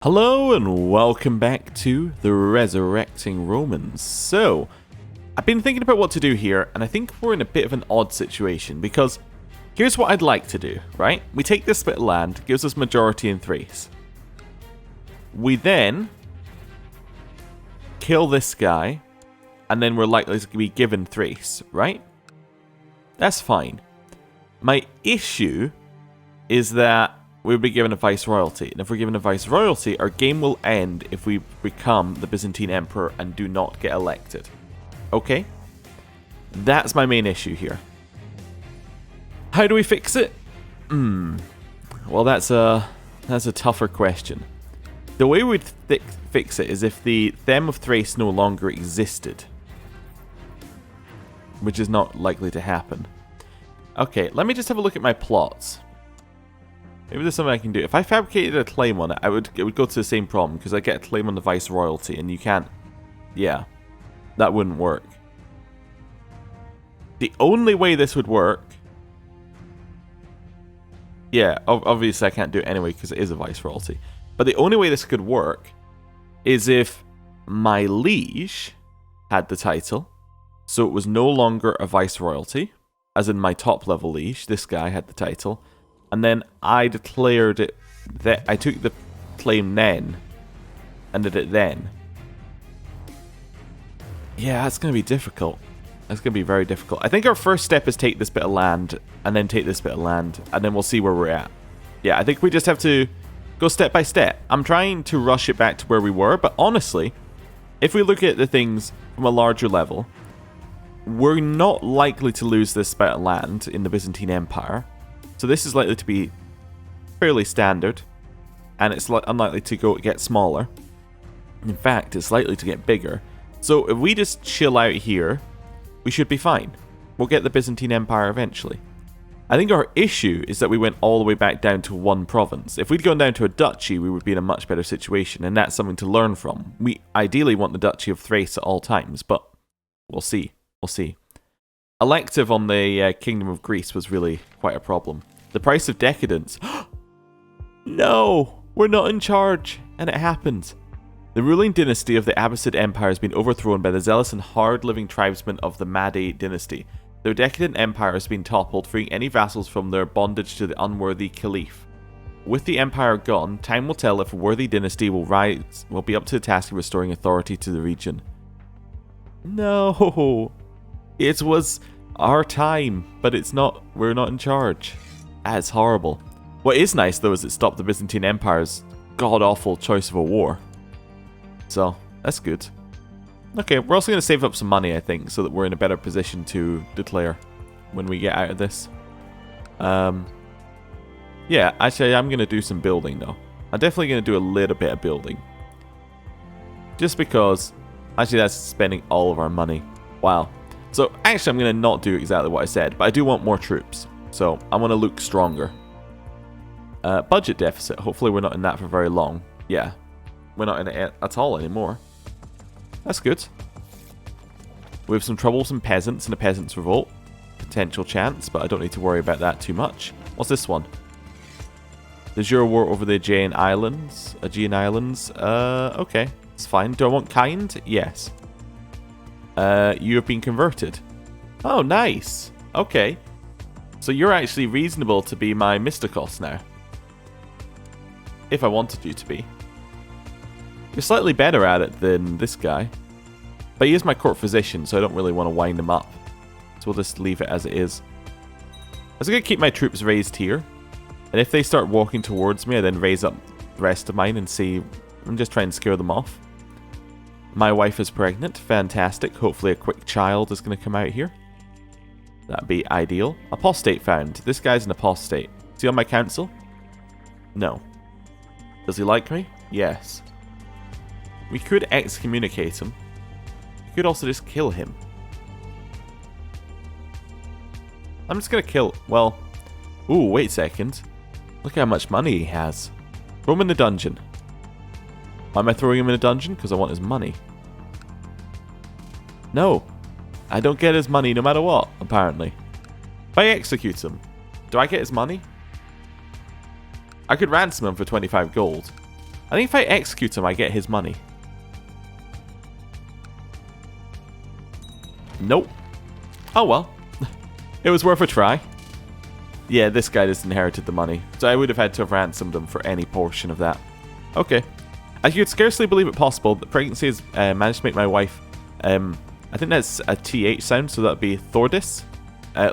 Hello and welcome back to the Resurrecting Romans. So, I've been thinking about what to do here, and I think we're in a bit of an odd situation, because here's what I'd like to do, right? We take this bit of land, gives us majority in Thrace. We then kill this guy, and then we're likely to be given Thrace, right? That's fine. My issue is that we'll be given a viceroyalty, and if we're given a viceroyalty, our game will end if we become the Byzantine Emperor and do not get elected. Okay? That's my main issue here. How do we fix it? Well, that's a tougher question. The way we'd fix it is if the Them of Thrace no longer existed, which is not likely to happen. Okay, let me just have a look at my plots. Maybe there's something I can do. If I fabricated a claim on it, it would go to the same problem, because I get a claim on the viceroyalty, and you can't... Yeah, that wouldn't work. The only way this would work... Yeah, obviously I can't do it anyway, because it is a viceroyalty. But the only way this could work is if my liege had the title, so it was no longer a viceroyalty, as in my top level liege, this guy had the title, and then I declared it, that I took the claim then, and did it then. Yeah, that's going to be difficult. That's going to be very difficult. I think our first step is take this bit of land, and then take this bit of land, and then we'll see where we're at. Yeah, I think we just have to go step by step. I'm trying to rush it back to where we were, but honestly, if we look at the things from a larger level, we're not likely to lose this bit of land in the Byzantine Empire. So this is likely to be fairly standard, and it's unlikely to get smaller. In fact, it's likely to get bigger. So if we just chill out here, we should be fine. We'll get the Byzantine Empire eventually. I think our issue is that we went all the way back down to one province. If we'd gone down to a duchy, we would be in a much better situation, and that's something to learn from. We ideally want the Duchy of Thrace at all times, but we'll see. We'll see. Elective on the Kingdom of Greece was really quite a problem. The price of decadence. No! We're not in charge! And it happened. The ruling dynasty of the Abbasid Empire has been overthrown by the zealous and hard-living tribesmen of the Madi dynasty. Their decadent empire has been toppled, freeing any vassals from their bondage to the unworthy caliph. With the empire gone, time will tell if a worthy dynasty will be up to the task of restoring authority to the region. No! It was our time, but it's not. We're not in charge. That's horrible. What is nice, though, is it stopped the Byzantine Empire's god-awful choice of a war. So, that's good. Okay, we're also going to save up some money, I think, so that we're in a better position to declare when we get out of this. Yeah, actually, I'm going to do some building, though. I'm definitely going to do a little bit of building. Just because, actually, that's spending all of our money. Wow. So, actually, I'm going to not do exactly what I said, but I do want more troops. So, I want to look stronger. Budget deficit. Hopefully, we're not in that for very long. Yeah. We're not in it at all anymore. That's good. We have some troublesome peasants in a peasants' revolt. Potential chance, but I don't need to worry about that too much. What's this one? The Jura War over the Aegean Islands. Okay. It's fine. Do I want kind? Yes. You have been converted. Oh, nice. Okay. So you're actually reasonable to be my Mystikos now. If I wanted you to be. You're slightly better at it than this guy. But he is my court physician, so I don't really want to wind him up. So we'll just leave it as it is. I was going to keep my troops raised here. And if they start walking towards me, I then raise up the rest of mine and see... I'm just trying to scare them off. My wife is pregnant. Fantastic. Hopefully a quick child is going to come out here. That'd be ideal. Apostate found. This guy's an apostate. Is he on my council? No. Does he like me? Yes. We could excommunicate him. We could also just kill him. I'm just going to kill... Well... Ooh, wait a second. Look how much money he has. Throw him in the dungeon. Why am I throwing him in a dungeon? Because I want his money. No. I don't get his money no matter what, apparently. If I execute him, do I get his money? I could ransom him for 25 gold. I think if I execute him, I get his money. Nope. Oh well. It was worth a try. Yeah, this guy just inherited the money. So I would have had to have ransomed him for any portion of that. Okay. I could scarcely believe it possible that pregnancy has managed to make my wife... I think that's a TH sound, so that would be Thordis.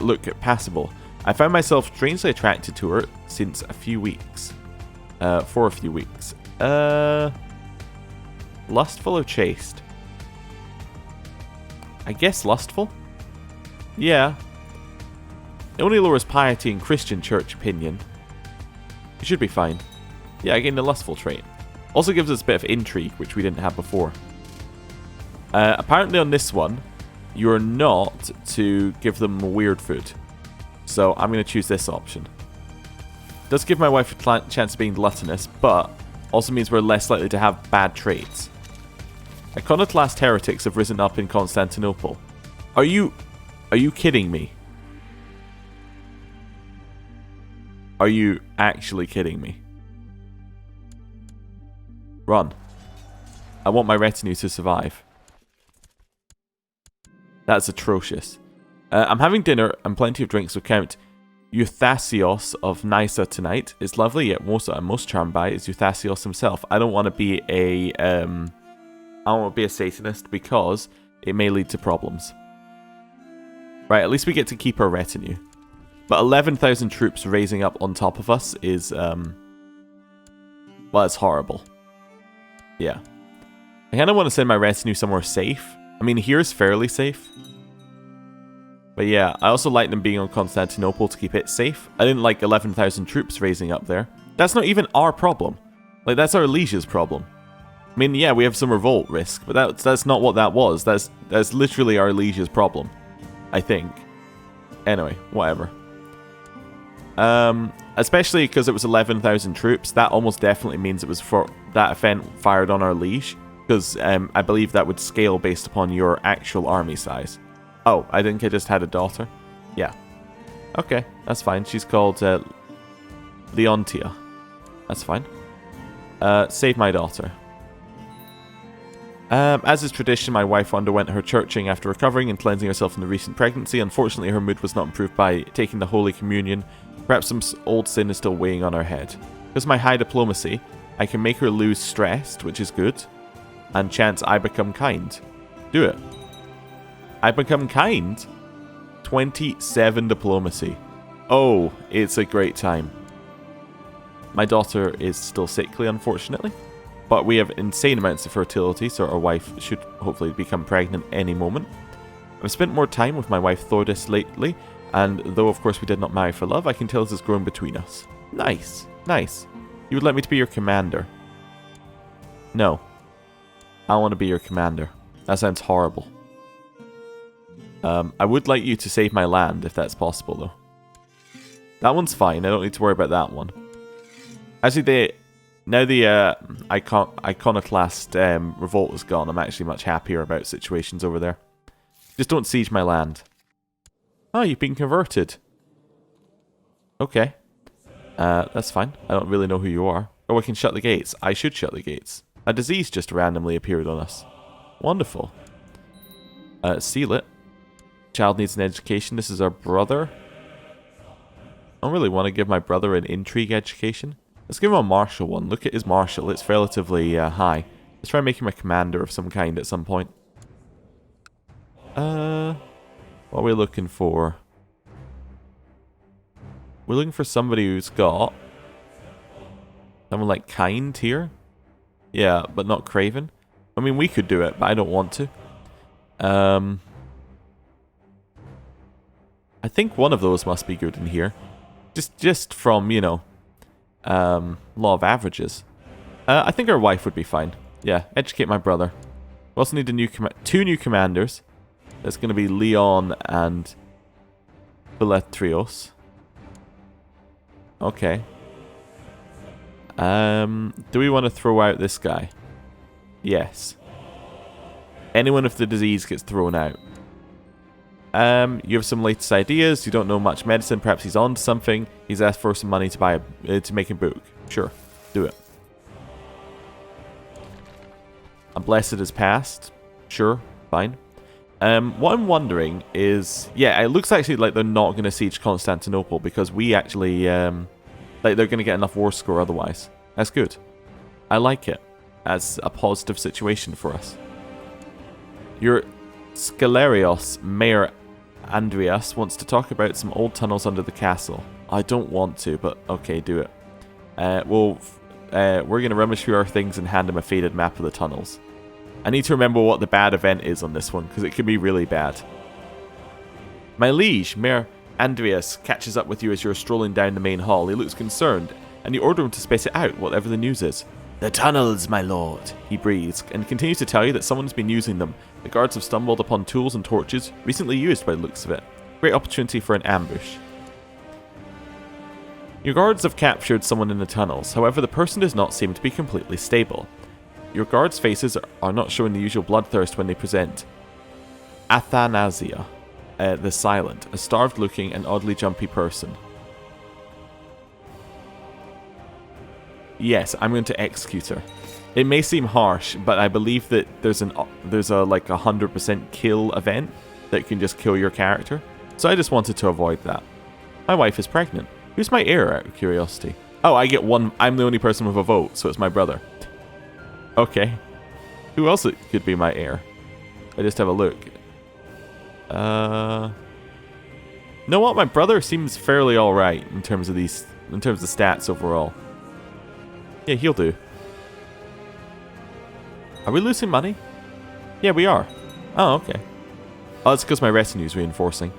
Look passable. I found myself strangely attracted to her since a few weeks. For a few weeks. Lustful or chaste? I guess lustful? Yeah. It only lowers piety in Christian church opinion. It should be fine. Yeah, I gained the lustful trait. Also gives us a bit of intrigue, which we didn't have before. Apparently on this one, you're not to give them weird food. So I'm going to choose this option. It does give my wife a chance of being gluttonous, but also means we're less likely to have bad traits. Iconoclast heretics have risen up in Constantinople. Are you kidding me? Are you actually kidding me? Run. I want my retinue to survive. That's atrocious. I'm having dinner and plenty of drinks with Count Euthasios of Nysa tonight. It's lovely, yet I'm most charmed by is Euthasios himself. I don't want to be a Satanist because it may lead to problems. Right, at least we get to keep our retinue. But 11,000 troops raising up on top of us is, well, it's horrible. Yeah. I kind of want to send my retinue somewhere safe. I mean, here's fairly safe. But yeah, I also like them being on Constantinople to keep it safe. I didn't like 11,000 troops raising up there. That's not even our problem. Like, that's our liege's problem. I mean, yeah, we have some revolt risk, but that's not what that was. That's literally our liege's problem, I think. Anyway, whatever. Especially because it was 11,000 troops, that almost definitely means it was for that event fired on our liege. Because I believe that would scale based upon your actual army size. Oh, I think I just had a daughter? Yeah. Okay, that's fine. She's called Leontia. That's fine. Save my daughter. As is tradition, my wife underwent her churching after recovering and cleansing herself from the recent pregnancy. Unfortunately, her mood was not improved by taking the Holy Communion. Perhaps some old sin is still weighing on her head. Because of my high diplomacy, I can make her lose stressed, which is good. And chance I become kind. Do it. I become kind? 27 diplomacy. Oh, it's a great time. My daughter is still sickly, unfortunately. But we have insane amounts of fertility, so our wife should hopefully become pregnant any moment. I've spent more time with my wife Thordis lately, and though of course we did not marry for love, I can tell this has grown between us. Nice, nice. You would like me to be your commander? No. I want to be your commander. That sounds horrible. I would like you to save my land, if that's possible, though. That one's fine. I don't need to worry about that one. Actually, now the Iconoclast revolt is gone, I'm actually much happier about situations over there. Just don't siege my land. Oh, you've been converted. Okay. That's fine. I don't really know who you are. Oh, I can shut the gates. I should shut the gates. A disease just randomly appeared on us. Wonderful. Seal it. Child needs an education. This is our brother. I don't really want to give my brother an intrigue education. Let's give him a martial one. Look at his martial. It's relatively high. Let's try and make him a commander of some kind at some point. What are we looking for? We're looking for somebody who's got someone like kind here. Yeah, but not craven. I mean, we could do it, but I don't want to. I think one of those must be good in here. Just from, you know, law of averages. I think our wife would be fine. Yeah, educate my brother. We also need two new commanders. That's going to be Leon and Philetrios. Okay. Do we want to throw out this guy? Yes. Anyone with the disease gets thrown out. You have some latest ideas. You don't know much medicine. Perhaps he's on to something. He's asked for some money to buy to make a book. Sure, do it. A blessed is past. Sure, fine. What I'm wondering is, yeah, it looks actually like they're not going to siege Constantinople because we actually, like they're going to get enough war score otherwise. That's good. I like it as a positive situation for us. Your Scalarios Mayor Andreas wants to talk about some old tunnels under the castle. I don't want to, but okay, do it. We're going to rummage through our things and hand him a faded map of the tunnels. I need to remember what the bad event is on this one, because it can be really bad. My liege, Mayor Andreas, catches up with you as you're strolling down the main hall. He looks concerned, and you order him to space it out, whatever the news is. The tunnels, my lord, he breathes, and continues to tell you that someone's been using them. The guards have stumbled upon tools and torches, recently used by the looks of it. Great opportunity for an ambush. Your guards have captured someone in the tunnels, however the person does not seem to be completely stable. Your guards' faces are not showing the usual bloodthirst when they present. Athanasia, the Silent, a starved-looking and oddly jumpy person. Yes, I'm going to execute her. It may seem harsh, but I believe that there's a like 100% kill event that can just kill your character. So I just wanted to avoid that. My wife is pregnant. Who's my heir, out of curiosity? Oh, I get one. I'm the only person with a vote, so it's my brother. Okay. Who else could be my heir? I just have a look. Know what? My brother seems fairly alright in terms of stats overall. Yeah, he'll do. Are we losing money? Yeah, we are. Oh, okay. Oh, that's because my retinue is reinforcing.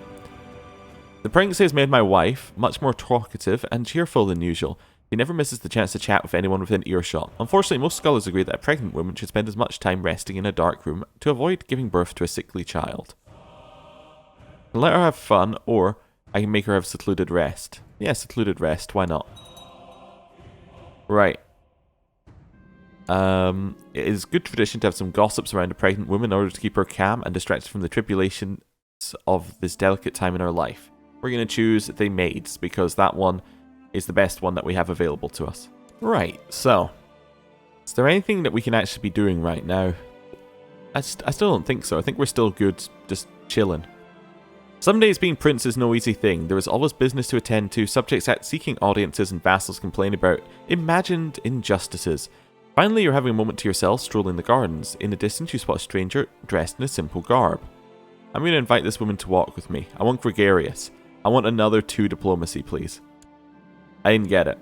The pregnancy has made my wife much more talkative and cheerful than usual. She never misses the chance to chat with anyone within earshot. Unfortunately, most scholars agree that a pregnant woman should spend as much time resting in a dark room to avoid giving birth to a sickly child. I'll let her have fun, or I can make her have secluded rest. Yeah, secluded rest, why not? Right. It is good tradition to have some gossips around a pregnant woman in order to keep her calm and distracted from the tribulations of this delicate time in her life. We're going to choose the maids, because that one is the best one that we have available to us. Right, so, is there anything that we can actually be doing right now? I still don't think so. I think we're still good, just chilling. Some days being prince is no easy thing. There is always business to attend to, subjects at seeking audiences, and vassals complain about imagined injustices. Finally, you're having a moment to yourself, strolling the gardens. In the distance, you spot a stranger dressed in a simple garb. I'm going to invite this woman to walk with me. I want gregarious. I want another 2 diplomacy, please. I didn't get it.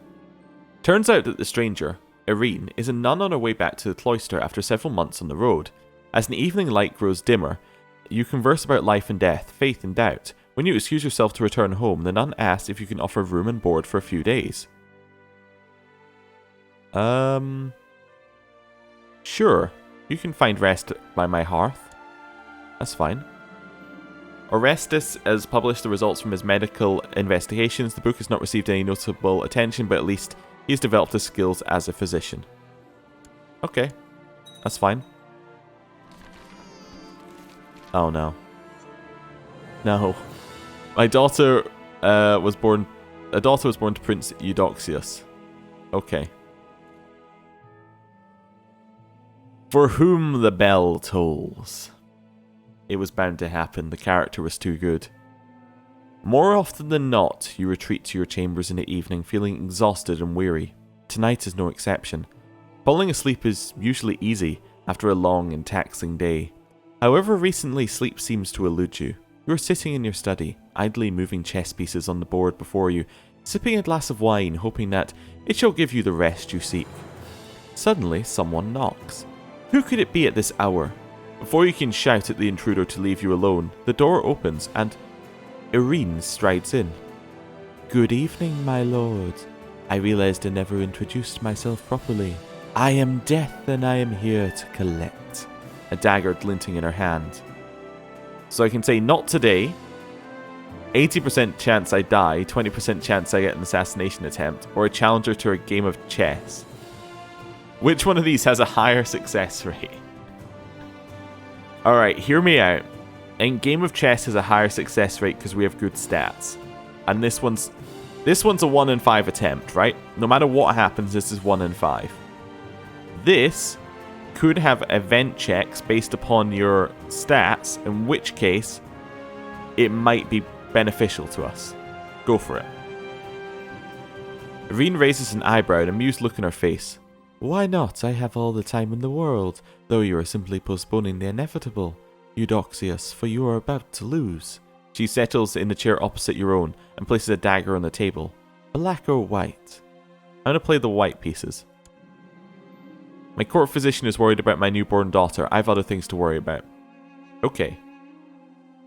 Turns out that the stranger, Irene, is a nun on her way back to the cloister after several months on the road. As the evening light grows dimmer, you converse about life and death, faith and doubt. When you excuse yourself to return home, the nun asks if you can offer room and board for a few days. Sure. You can find rest by my hearth. That's fine. Orestes has published the results from his medical investigations. The book has not received any notable attention, but at least he's developed his skills as a physician. Okay. That's fine. Oh no. No. My daughter was born... A daughter was born to Prince Eudoxius. Okay. For whom the bell tolls. It was bound to happen. The character was too good. More often than not, you retreat to your chambers in the evening feeling exhausted and weary. Tonight is no exception. Falling asleep is usually easy after a long and taxing day. However, recently sleep seems to elude you. You are sitting in your study, idly moving chess pieces on the board before you, sipping a glass of wine, hoping that it shall give you the rest you seek. Suddenly, someone knocks. Who could it be at this hour? Before you can shout at the intruder to leave you alone, the door opens and Irene strides in. Good evening, my lord. I realized I never introduced myself properly. I am Death and I am here to collect. A dagger glinting in her hand. So I can say, not today. 80% chance I die, 20% chance I get an assassination attempt, or a challenger to a game of chess. Which one of these has a higher success rate? Alright, hear me out. And game of chess has a higher success rate because we have good stats. And this one's a 1 in 5 attempt, right? No matter what happens, this is 1 in 5. This could have event checks based upon your stats, in which case it might be beneficial to us. Go for it. Irene raises an eyebrow, an amused look on her face. Why not? I have all the time in the world, though you are simply postponing the inevitable. Eudoxius, for you are about to lose. She settles in the chair opposite your own and places a dagger on the table. Black or white? I'm going to play the white pieces. My court physician is worried about my newborn daughter. I have other things to worry about. Okay.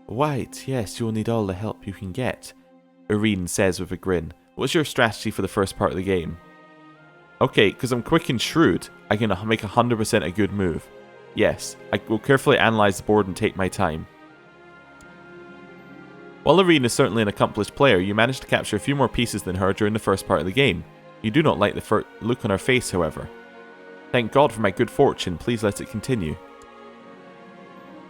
White, yes, you will need all the help you can get, Irene says with a grin. What's your strategy for the first part of the game? Okay, because I'm quick and shrewd, I can make 100% a good move. Yes, I will carefully analyse the board and take my time. While Irene is certainly an accomplished player, you managed to capture a few more pieces than her during the first part of the game. You do not like the look on her face, however. Thank God for my good fortune, please let it continue.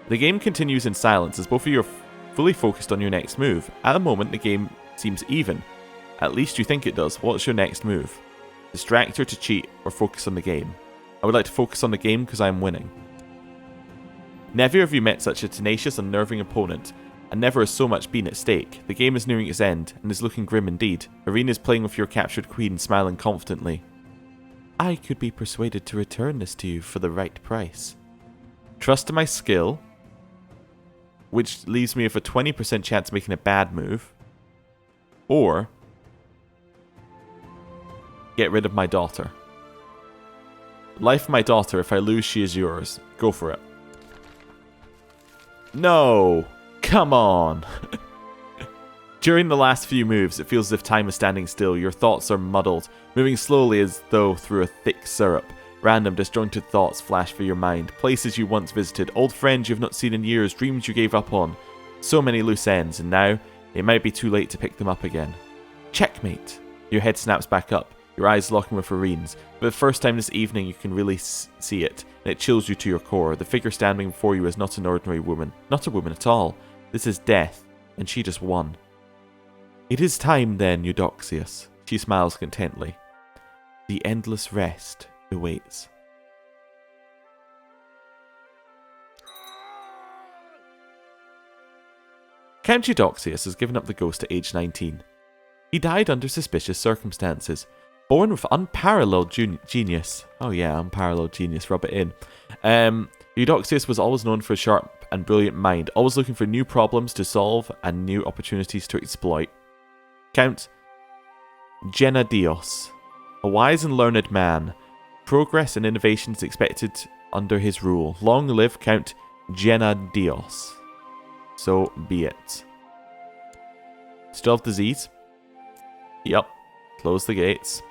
The game continues in silence as both of you are fully focused on your next move. At the moment, the game seems even. At least you think it does. What's your next move? Distract her to cheat or focus on the game? I would like to focus on the game because I am winning. Never have you met such a tenacious, unnerving opponent, and never has so much been at stake. The game is nearing its end, and is looking grim indeed. Irene is playing with your captured queen, smiling confidently. I could be persuaded to return this to you for the right price. Trust in my skill, which leaves me with a 20% chance of making a bad move, or get rid of my daughter. Life of my daughter, if I lose, she is yours. Go for it. No! Come on! During the last few moves, it feels as if time is standing still. Your thoughts are muddled, moving slowly as though through a thick syrup. Random, disjointed thoughts flash through your mind. Places you once visited, old friends you've not seen in years, dreams you gave up on. So many loose ends, and now it might be too late to pick them up again. Checkmate! Your head snaps back up, your eyes locking with Irene's. For the first time this evening, you can really see it, and it chills you to your core. The figure standing before you is not an ordinary woman. Not a woman at all. This is death, and she just won. It is time then, Eudoxius. She smiles contently. The endless rest awaits. Count Eudoxius has given up the ghost at age 19. He died under suspicious circumstances. Born with unparalleled genius. Oh yeah, unparalleled genius, rub it in. Eudoxius was always known for a sharp and brilliant mind, always looking for new problems to solve and new opportunities to exploit. Count Gennadios, a wise and learned man. Progress and innovation is expected under his rule. Long live Count Gennadios. So be it. Still have disease? Yep. Close the gates.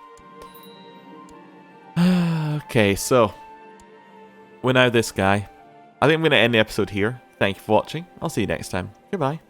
Okay, so we're now this guy. I think I'm going to end the episode here. Thank you for watching. I'll see you next time. Goodbye.